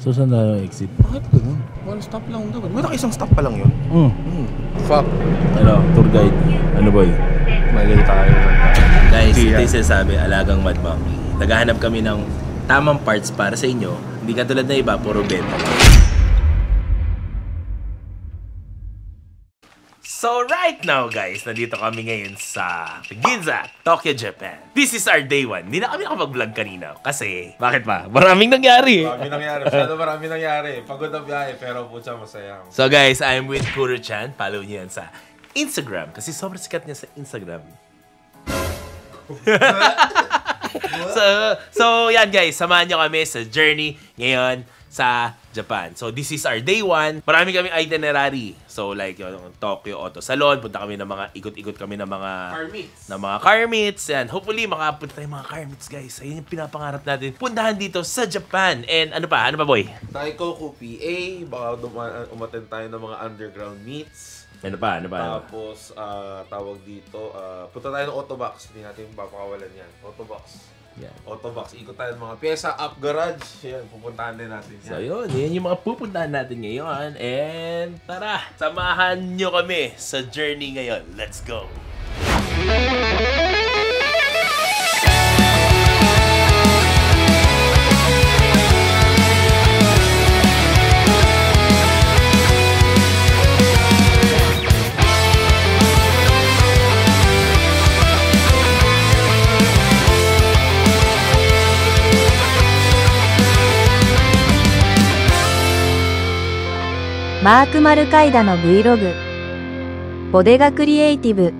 So, saan na yung exit? Bakit ganun? One stop lang daw. May isang stop pa lang yun. Fuck. Ano, tour guide. Ano boy? Mali tayo. Guys, ito yung sinasabi, alagang Mad Monkey. Naghahanap kami ng tamang parts para sa inyo. Hindi katulad na iba, puro benta lang. So right now guys, nandito kami ngayon sa Ginza, Tokyo, Japan. This is our day 1. Hindi na kami nakapag-vlog kanina kasi, bakit pa? Maraming nangyari. Marami nangyari. Pagod na biyahe, pero putya masaya. So guys, I'm with Kuro-chan. Follow niyo yan sa Instagram kasi sobrang sikat niya sa Instagram. So yan guys, samahan niyo kami sa journey ngayon sa Japan. So this is our day 1. Marami kaming itinerary. So like yung Tokyo Auto Salon, punta kami ng mga ikot-ikot kami ng mga car meets. And hopefully makapunta tayong mga car meets guys. Ayun yung pinapangarap natin. Puntahan dito sa Japan. And ano pa boy? Taikoku PA, baka umattend tayo ng mga underground meets. Ano pa? Tapos, tawag dito, punta tayo ng Autobox. Hindi natin papakawalan yan. Autobox. Yan. Autobox. Ikot tayo ng mga pyesa, up garage. Yan, pupuntahan din natin yan. So yun, yan yung mga pupuntahan natin ngayon. And tara, samahan nyo kami sa journey ngayon. Let's go! Mark Marukaida no Vlog Bodega Creative.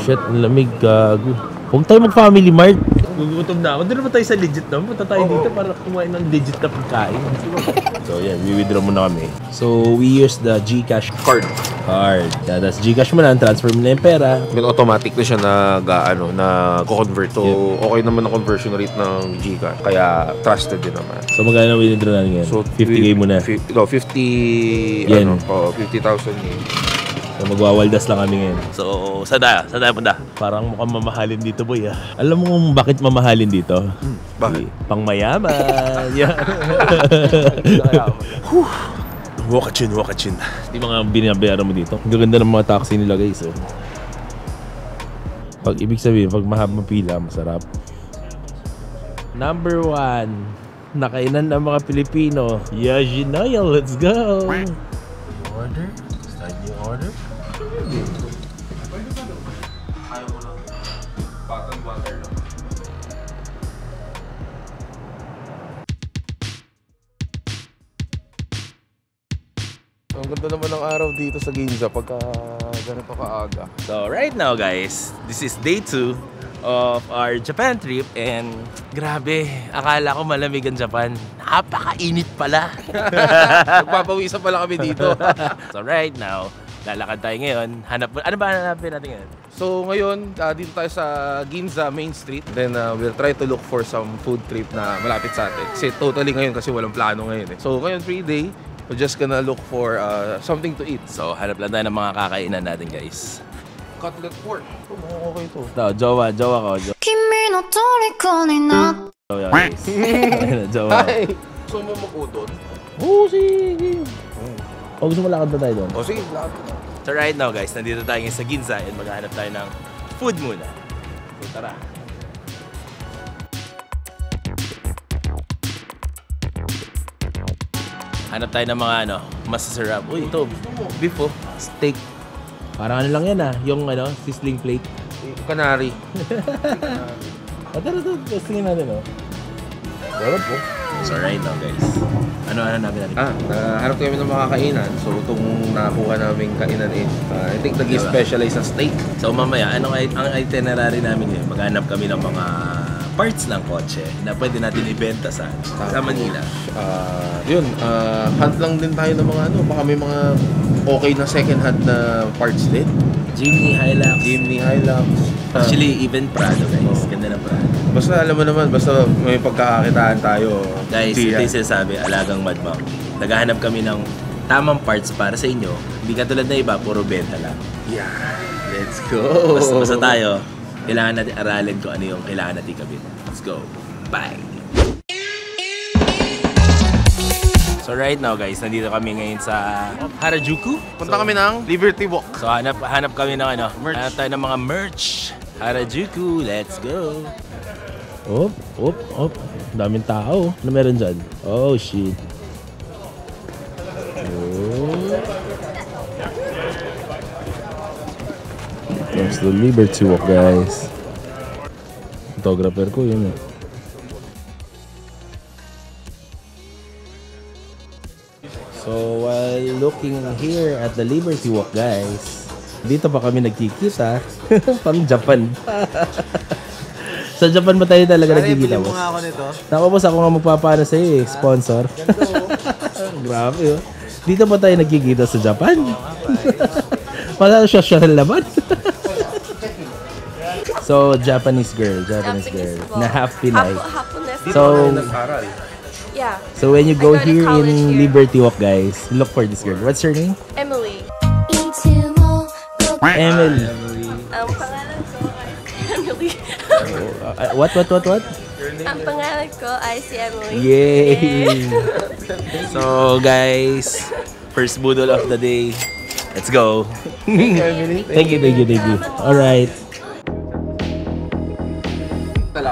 Shit, ang lamig, gago. Huwag tayo mag-family mart. Gugutom na ako. Doon naman tayo sa legit na. Punta tayo dito para kumain ng legit na pagkain. So yan, we-withdraw muna kami. So we use the GCash card. Yeah, that's GCash mo lang, transfer mo na yung pera. Then automatic na siya na-convert. So, okay naman ang conversion rate ng GCash. Kaya trusted din naman. So magkano withdraw natin ngayon? So 50k muna. 50 yen. 50,000 yen. So magwawaldas lang kami ngayon. So, saan tayo punta? Parang mukhang mamahalin dito, boy. Alam mo kung bakit mamahalin dito? Bakit? Pangmayaman. Yeah. Wakachin. Di mga binabayaran mo dito. Ang gaganda ng mga taxi nila, guys. Oh. Pag ibig sabihin, pag mahabang pila, masarap. Number 1. Nakainan ng mga Pilipino. Yajinoya, let's go! Order? Start yung order? Ayaw mo lang. Bottled water lang. Ang ganda naman ng araw dito sa Ginza pagka ganito kaaga. So right now guys, this is day 2 of our Japan trip and grabe, akala ko malamig ang Japan. Napakainit pala. Nagpapawisan pala kami dito. So right now, lalakad tayo ngayon. Ano ba hanapin natin ngayon? So ngayon, dito tayo sa Ginza Main Street. Then we'll try to look for some food trip na malapit sa atin. Kasi totally ngayon kasi walang plano ngayon eh. So ngayon free day, we're just gonna look for something to eat. So hanap lang tayo ng mga kakainan natin guys. Cutlet pork. Okay to. Jowa ko. Kimi no toriko ni na. Jowa, guys. Jowa. Hi! Gusto mo mag-udon? Oo, sige. O gusto mo lakad na tayo doon? O sige, lakad. So right now guys, nandito tayo ngayon sa Ginza and maghahanap tayo ng food muna. So tara. Hanap tayo ng mga masasarap. Uy, ito, beef oh. Steak. Parang ano lang yan yung sizzling plate. Canary. Tara, tingnan natin Sarap po. So right now guys, ano namin natin? Hanap kami ng mga kainan. So itong nakuha naming kainan is, I think nag-specialize sa steak. So mamaya, ang itinerary namin ngayon, maghanap kami ng mga parts ng kotse na pwede natin ibenta sa Manila. Hunt lang din tayo ng mga baka may mga okay na second hand na parts din. Jimny Hilux. Actually, even Prado guys. Ganda ng Prado. Basta alam mo naman, basta may pagkakakitaan tayo. Guys, ito yung sinasabi, alagang Mad Monkey. Naghahanap kami ng tamang parts para sa inyo. Hindi katulad na iba, puro benta lang. Yeah, let's go! Basta tayo, kailangan natin aralin kung ano yung kailangan natin gawin. Let's go! Bye! So right now guys, nandito kami ngayon sa Harajuku. Punta kami ng Liberty Walk. So hanap kami ng ano, hanap tayo ng mga merch. Harajuku, let's go. Op. Daming tao. Ano meron dyan? Oh, shit. There's the Liberty Walk, guys. Photographer ko yun eh. So while looking here at the Liberty Walk, guys, dito pa kami nagkikita. Parang Japan. Sa Japan ba tayo talaga nagkikita, boss? Ako nito. Ako, boss, ako nga magpapana sa iyo eh. Sponsor. Grabe, oh. Dito pa tayo nagkikita sa Japan. Wala na social laban. So, Japanese girl na half Pinay. So, yeah. So when you I go to here college in here. Liberty Walk, guys, look for this girl. What's her name? Emily. Emily. Pangalan ko ay Emily. What? Ang pangalan ko ay si Emily. Yay! So guys, first budol of the day. Let's go. Thank you. Alright.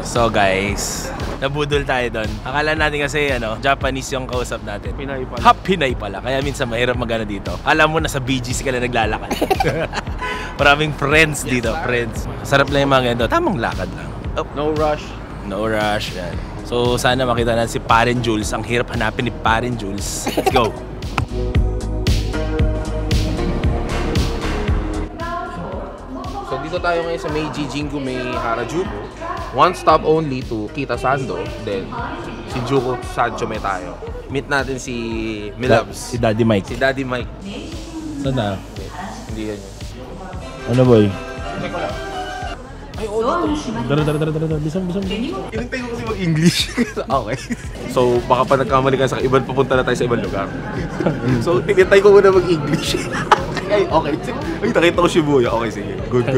So guys, nabudol tayo doon. Akala natin kasi Japanese yung kausap natin. Pinay pala. Ha, Pinay pala. Kaya minsan mahirap magana dito. Alam mo na sa BGC ka na naglalakad. Maraming friends dito, friends. Sarap lang yung mga ganito. Tamang lakad lang. Oh, No rush. no rush. Yan. So sana makita natin si Paren Jules. Ang hirap hanapin ni Paren Jules. Let's go. So dito tayo ngayon sa Meiji Jingu Mei Harajuku. One stop only to Kitasando. Then Shinjuku Sanchome tayo. Meet natin si Milabs. Si Daddy Mike. Si Daddy Mike. Saan na? Hindi yan yun. Ano, boy? Ay, oo, Tara. Bisang. Inintay ko kasi mag-English. Okay. So, baka pa nagkamali ka sa ibang papunta na tayo sa ibang lugar. So, inintay ko muna mag-English. Ay, okay. Ay, nakita ko Shibuya. Okay, sige. Good.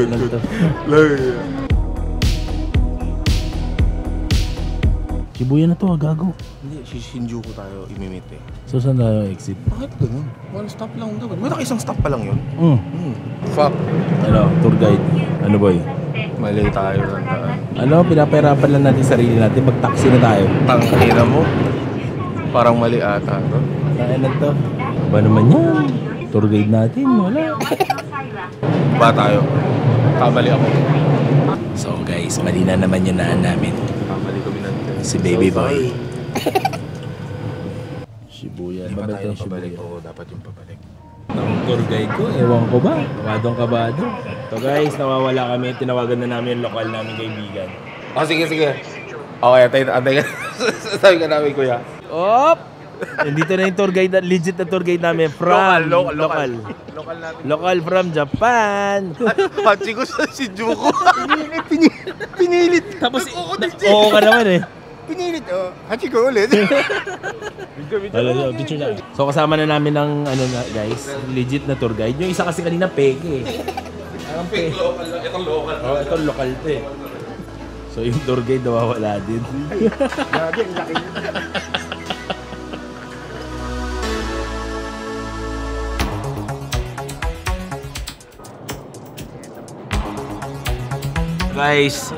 Shibuya na to, gago. Hindi, Shinjuku tayo imimit eh. So, saan tayo exit? Bakit ganun? One stop lang daw. May isang stop pa lang yun. Fuck. Ano, tour guide. Ano, boy? Mali tayo ng daan. Ano, pinapahirapan lang natin sarili natin. Mag-taxi na tayo. Tangina mo. Parang mali ata to. Tayo na to. Ba naman yan? Tour guide natin, wala. Ba tayo? Kamali ako. So guys, mali na naman yung naan namin. Kamali kami nanti. Si baby boy. Shibuya. Di ba Mabait tayo yung pabalik? Shibuya. Oo, dapat yung pabalik. Ng tour guide ko, ewan ko ba? Kabado. So guys, nawawala kami. Tinawagan na namin yung lokal namin kaibigan. Oh, sige. Okay, antay ka. Sabi ka namin, kuya. Op! Dito na yung tour guide, legit na tour guide namin from Local namin. Local from Japan. Hachi ko sa Shinjuku. Pinilit. Tapos, oo ka naman eh. Pinilit, oh. Hachi ko ulit. Picture na. So kasama na namin ng guys, legit na tour guide. Yung isa kasi kanina peke eh. Ang peke. Itong local. Oh, ito local to eh. So yung tour guide nawawala din. Grabe, ang laki. Guys,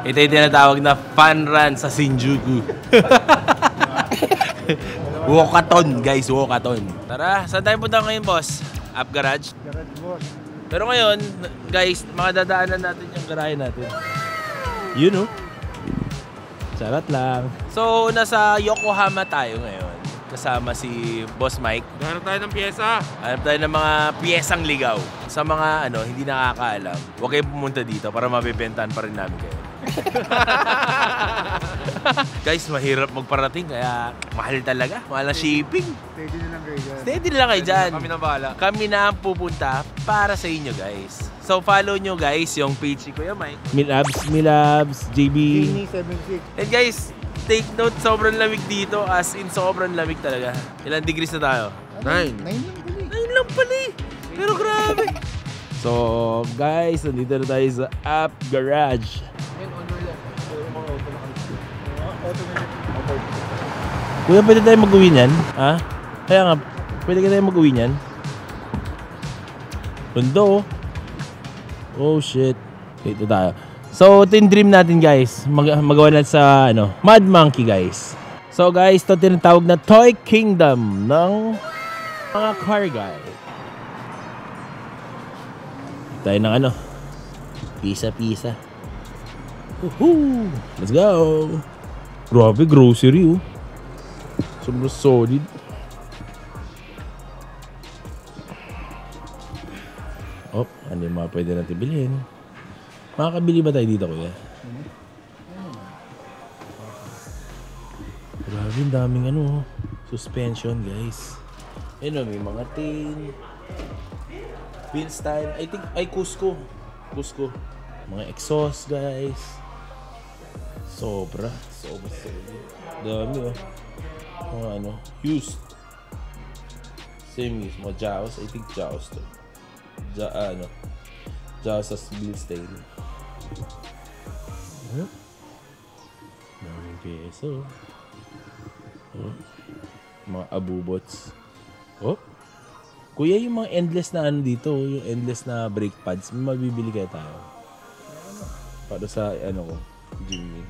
ito yung tinatawag na fun run sa Shinjuku. Walkathon, guys, walkathon. Tara, saan tayo punta ngayon, boss? Up Garage? Garage, boss. Pero ngayon, guys, makadadaanan natin yung garahe natin. You know? Charot lang. So, nasa Yokohama tayo ngayon. Kasama si Boss Mike. Hanap tayo ng pyesa. Hanap tayo ng mga piyesang ligaw. Sa mga hindi nakakaalam, huwag kayong pumunta dito para mabibentahan pa rin namin kayo. Guys, mahirap magparating kaya mahal talaga. Mahal na shipping. Steady na lang kayo dyan. Steady lang kayo dyan. Kami na bahala. Kami na ang pupunta para sa inyo, guys. So, follow nyo, guys, yung page ni Kuya Mike. Milabs, JB. Genie 76. And guys, take note, sobrang lamig dito. As in, sobrang lamig talaga. Ilang degrees na tayo? 9. 9 lang pala eh. 9 lang pala eh. Pero grabe. So, guys, nandito na tayo sa Up Garage. Kuya, pwede tayo mag-uwi niyan? Ha? Kaya nga, pwede tayo mag-uwi niyan? Pundo. Oh shit. Dito tayo. So, ito yung dream natin guys. Magawa natin sa Mad Monkey guys. So guys, ito tinatawag na Toy Kingdom ng mga car guy. Tayo ng pisa-pisa. Woohoo! Let's go! Grabe, grocery oh. Sobrang solid. Oh, ano yung mga pwede natin bilhin? Makakabili ba tayo dito, kuya? Grabe, daming suspension, guys. Ayun, may mga tin. Wheel stand. I think, Cusco. Mga exhaust, guys. Sobra. Dami, oh. Mga used. Same use. Mga Jaws. I think Jaws to. Jaws as Bilstein. Daming peso. Oh. Mga abubots. Oh. Kuya, yung mga endless na dito, yung endless na brake pads, may mabibili kaya tayo. Para sa ko, Jimmy.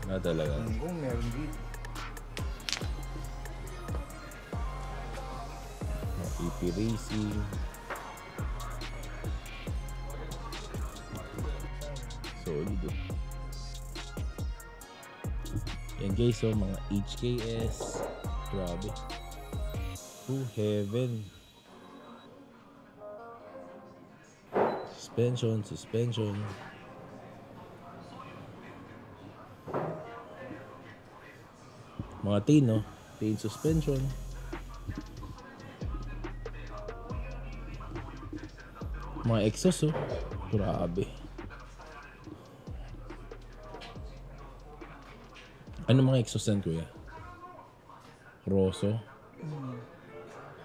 Na talaga. Kung meron dito. EP Racing. Solid. Yan guys, mga HKS. Grabe. Heaven. Suspension. Mga tin, tin suspension. Mga exhaust, grabe. Ano mga exhaust yan, kuya? Rosso.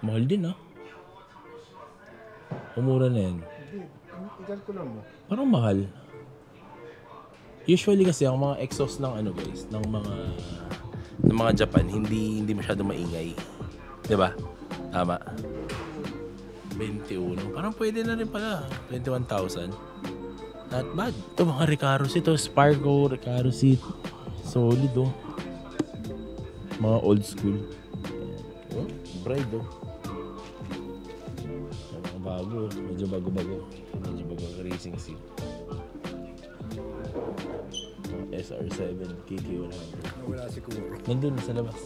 Mahal din, Umura na yan. Hindi, ikalkulan mo. Parang mahal. Usually kasi ang mga exhaust ng guys, ng mga Japan, hindi masyado maingay. 'Di ba? Tama. 21. Parang pwede na rin pala. 21,000. Not bad. Ito mga Recaro seat, Spargo, Recaro seat. Solid, Mga old school. Oh, Bride, Mga bago. Medyo bago-bago. Medyo bago racing seat. SR7 KK100. Wala si Kuya. Nandun sa labas.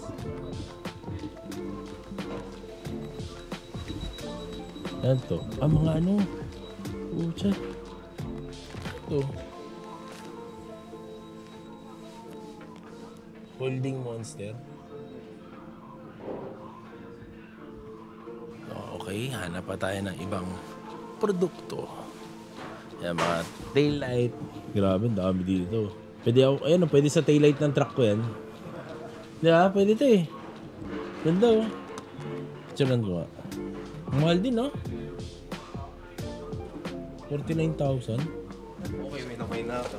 Yan to. Mga Pucha. Ito. Holding monster. Okay, hanap pa tayo ng ibang produkto. Yan, mga taillight. Grabe, dami dito. Pwede sa taillight ng truck ko yan. Di ba? Pwede ito eh. Ganda, Picturean ko nga. Mahal din, 49,000. Okay, may namay na ako.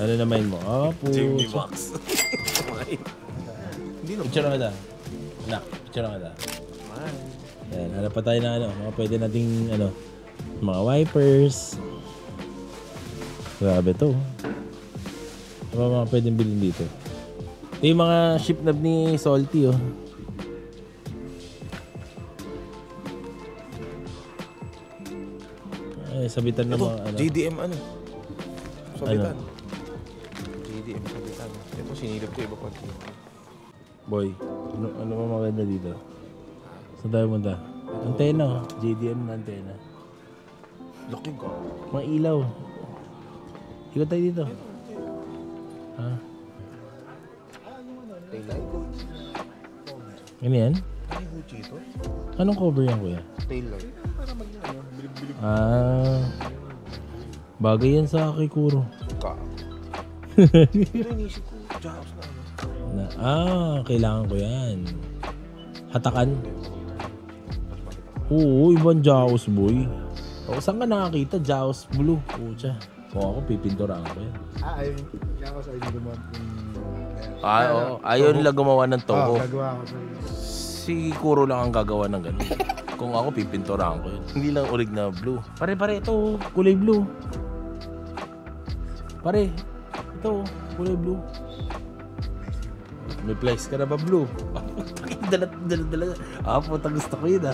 Ano naman mo? Jimmy Box. Hindi na. Picture ka na. Anak, picture ka na. Yan, hanap pa tayo na mga pwede nating mga wipers. Grabe to. Ano mga pwedeng bilhin dito? Ito yung mga ship knob ni Salty, Ay, sabitan ng mga JDM sabitan. JDM sabitan. Ito sinilip ko iba pa. Boy, ano ba maganda dito? Saan tayo punta? Antena, JDM na antena. Looking ko. Mga ilaw. Ikot tayo dito. Ha? Taillight. Ano yan? Ay, Gucci ito. Anong cover yan, kuya? Taillight. Para bilib-bilib. Bagay yan sa Kikuro. Ka. Pero inisip ko, Jaws na. Kailangan ko yan. Hatakan. Oo, ibang Jaws, boy. Saan ka nakakita? Jaws Blue. Pucha. Kung ako, pipinturahan ko yan. Ayun. Kaya ako sa inyo gumawa Oo. Ayaw nila gumawa ng Toho. Gagawa ko sa Si Kuro lang ang gagawa ng ganun. Kung ako, pipinturahan ko yun. Hindi lang urig na blue. Pare, ito. Kulay blue. Pare, ito. Kulay blue. May place ka na ba blue? Dala. Puta, gusto ko yun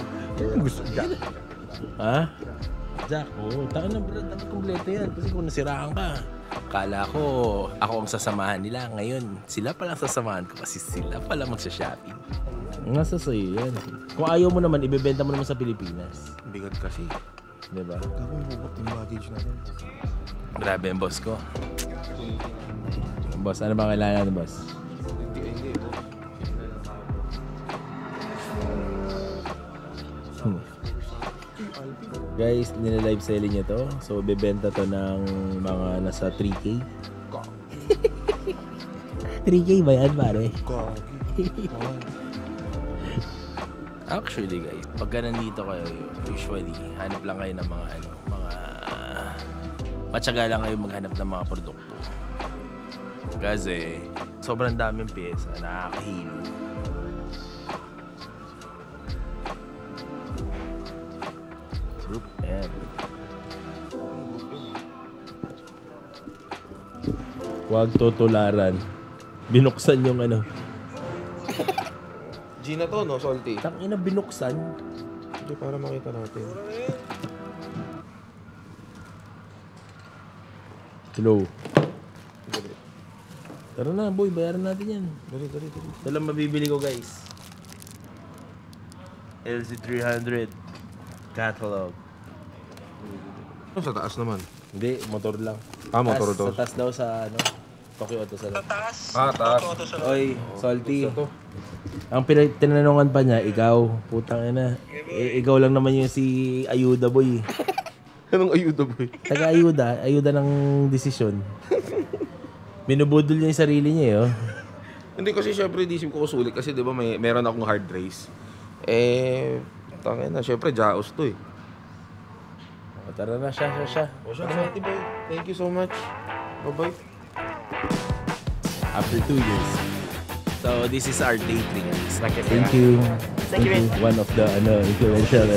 Gusto ko yan. Ha? Jack, takin na bro. Dapat kompleto yan. Kasi kung nasiraan ka, kala ko ako ang sasamahan nila. Ngayon, sila pala ang sasamahan ko kasi sila pala magsha-shopping. Nasa sa'yo yan. Kung ayaw mo naman, ibebenta mo naman sa Pilipinas. Bigat kasi. Diba? Ako yung bubot yung baggage natin. Grabe ang boss ko. Boss, ano ba kailangan natin, boss? Hindi. Guys, nila-live selling niya to. So, bebenta to ng mga nasa 3K. 3K ba yan, pare? Actually, guys, pagka nandito kayo, usually, hanap lang kayo ng mga matyaga lang kayo maghanap ng mga produkto. Kasi, sobrang daming pyesa, nakakahilo. Group M. Huwag tutularan. Binuksan yung ano. Gina to, no? Salty. Tangina, binuksan. Hindi, para makita natin. Hello. Tara na, boy. Bayaran natin yan. Dali. Ito lang mabibili ko, guys. LC300 catalog. Sa taas naman. Hindi, motor lang. Motor to. Sa taas daw sa ano, Tokyo Auto Salon. Taas. Oy, Salty. Ang tinanungan pa niya, ikaw. Putang ina. Ikaw lang naman yung si Ayuda Boy. Anong ayuda, boy? Taga-ayuda. Ayuda ng desisyon. Binubudol niya yung sarili niya, eh. Hindi kasi syempre di ko sulit kasi 'di ba meron akong hard race. Tangina, syempre Jaos to eh. Tara na, siya. Boy. Thank you so much. Bye-bye. After 2 years. So, this is our day 3, guys. Thank you. One of the influential